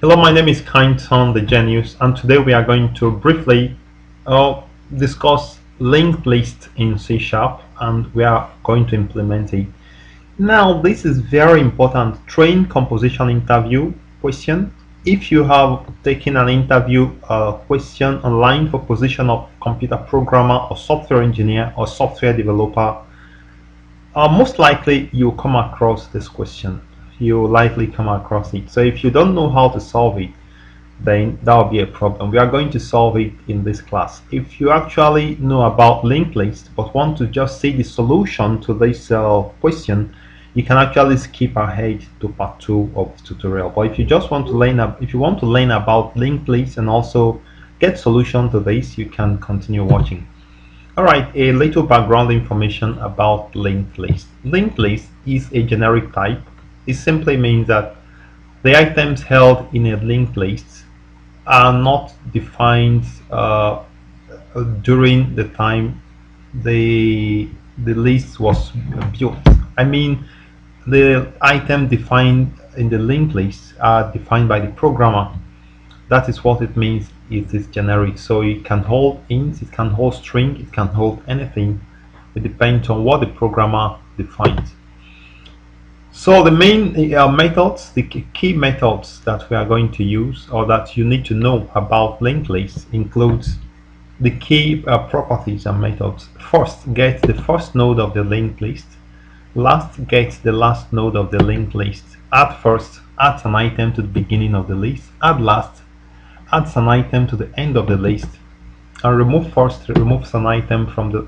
Hello, my name is Kindson the Genius, and today we are going to briefly discuss linked list in C Sharp, and we are going to implement it. Now, this is very important train composition interview question. If you have taken an interview question online for position of computer programmer or software engineer or software developer, most likely you'll come across this question. You'll likely come across it. So if you don't know how to solve it, then that will be a problem. We are going to solve it in this class. If you actually know about linked list but want to just see the solution to this question, you can actually skip ahead to part 2 of the tutorial. But if you just want to learn about linked list and also get solution to this, you can continue watching. Alright, a little background information about linked list. Linked list is a generic type. It simply means that the items held in a linked list are not defined during the time the list was built. I mean, the item defined in the linked list are defined by the programmer. That is what it means. It is generic, so it can hold int, it can hold string, it can hold anything. It depends on what the programmer defines. So the main methods, the key methods that we are going to use or that you need to know about linked lists includes the key properties and methods. First, get the first node of the linked list. Last, get the last node of the linked list. Add first, adds an item to the beginning of the list. Add last, adds an item to the end of the list. And remove first removes an item from the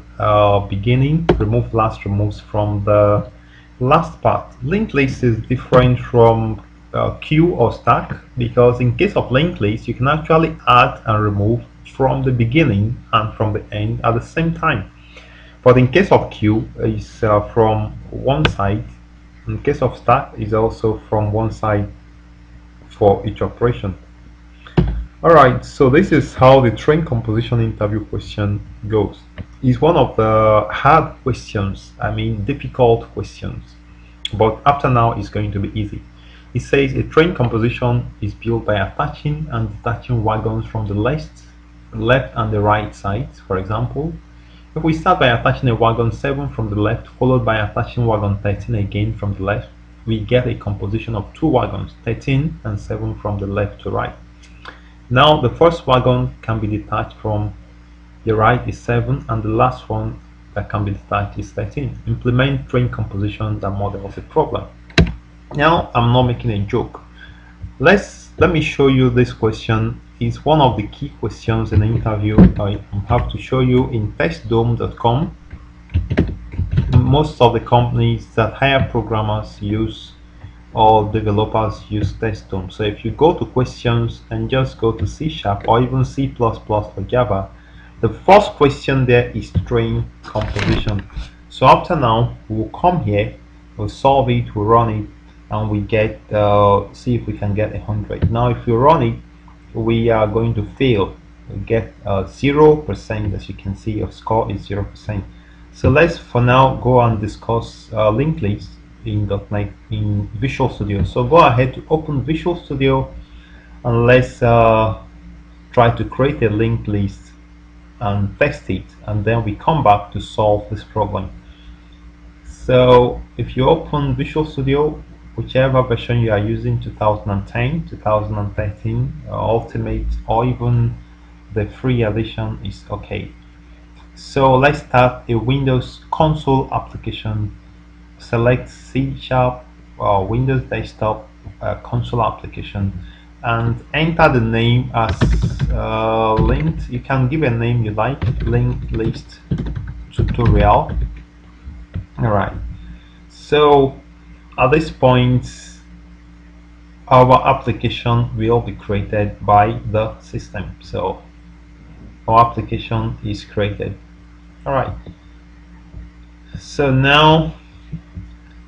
beginning. Remove last removes from the last part. Linked list is different from queue or stack, because in case of linked list you can actually add and remove from the beginning and from the end at the same time. But in case of queue is from one side. In case of stack is also from one side for each operation. Alright, so this is how the train composition interview question goes. It's one of the hard questions, I mean difficult questions, but after now it's going to be easy. It says a train composition is built by attaching and detaching wagons from the left and the right sides. For example, if we start by attaching a wagon 7 from the left followed by attaching wagon 13 again from the left, we get a composition of two wagons, 13 and 7 from the left to right. Now the first wagon can be detached from the right is 7 and the last one that can be detached is 13. Implement train composition that models the problem. Now I'm not making a joke. Let me show you this question. It's one of the key questions in the interview. I have to show you in testdome.com. Most of the companies that hire programmers use or developers use testdome. So if you go to questions and just go to C# or even C++ for Java, the first question there is train composition. So after now we'll come here, we'll solve it, we'll run it, and we get see if we can get 100. Now if you run it, we are going to fail. We get 0%. As you can see, your score is 0%. So let's for now go and discuss linked lists in .NET in Visual Studio. So go ahead to open Visual Studio and let's try to create a linked list and test it, and then we come back to solve this problem. So if you open Visual Studio, whichever version you are using, 2010, 2013, Ultimate, or even the free edition is okay. So let's start a Windows console application. Select C# or Windows Desktop console application and enter the name as linked. You can give a name you like, linked list tutorial. Alright, so at this point our application will be created by the system. So our application is created. Alright, so now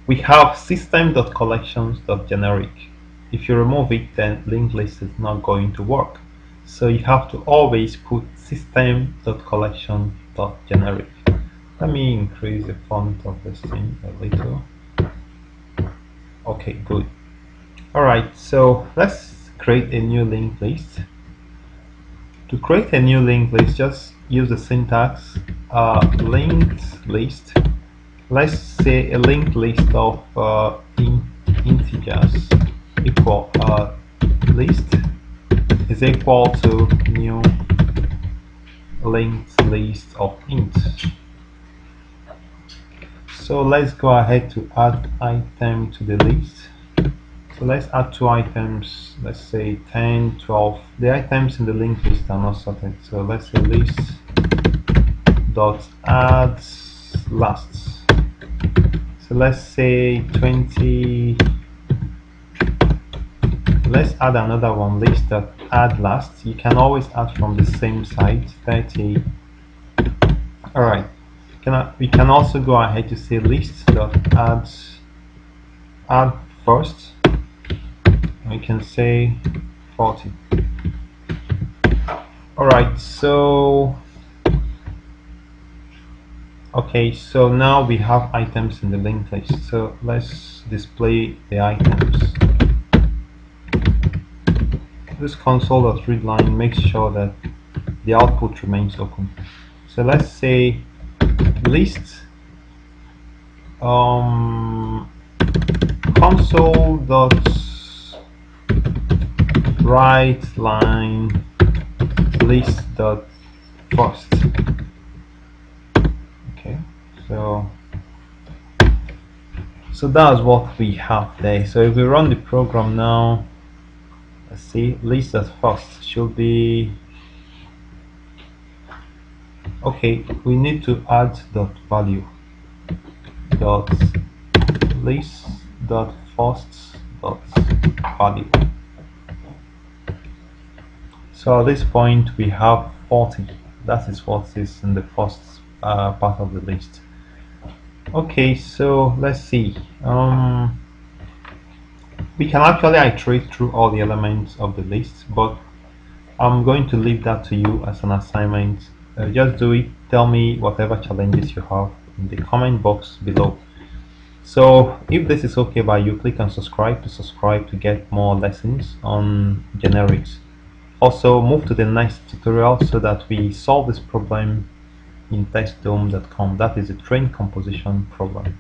we have system.collections.generic. If you remove it, then linked list is not going to work. So you have to always put system.collection.generic. Let me increase the font of this thing a little. Okay, good. Alright, so let's create a new linked list. To create a new linked list, just use the syntax linked list. Let's say a linked list of integers equal list is equal to new linked list of int. So let's go ahead to add item to the list. So let's add two items, let's say 10, 12. The items in the linked list are not sorted. So let's say list dot add last. So let's say 20. Let's add another one, list dot add last. You can always add from the same site, 30. Alright. We can also go ahead to say list dot add first. We can say 40. Alright, so okay, so now we have items in the linked list. So let's display the items. This console.readline makes sure that the output remains open. So let's say list console.write line list.first. Okay, so that's what we have there. So if we run the program now, let's see, list.first should be okay. We need to add dot value dot list dot first dot value. So at this point we have 40. That is what is in the first part of the list. Okay, so let's see. We can actually iterate through all the elements of the list, but I'm going to leave that to you as an assignment. Just do it. Tell me whatever challenges you have in the comment box below. So if this is okay by you, click on subscribe to get more lessons on generics. Also move to the next tutorial so that we solve this problem in textdome.com. That is a train composition problem.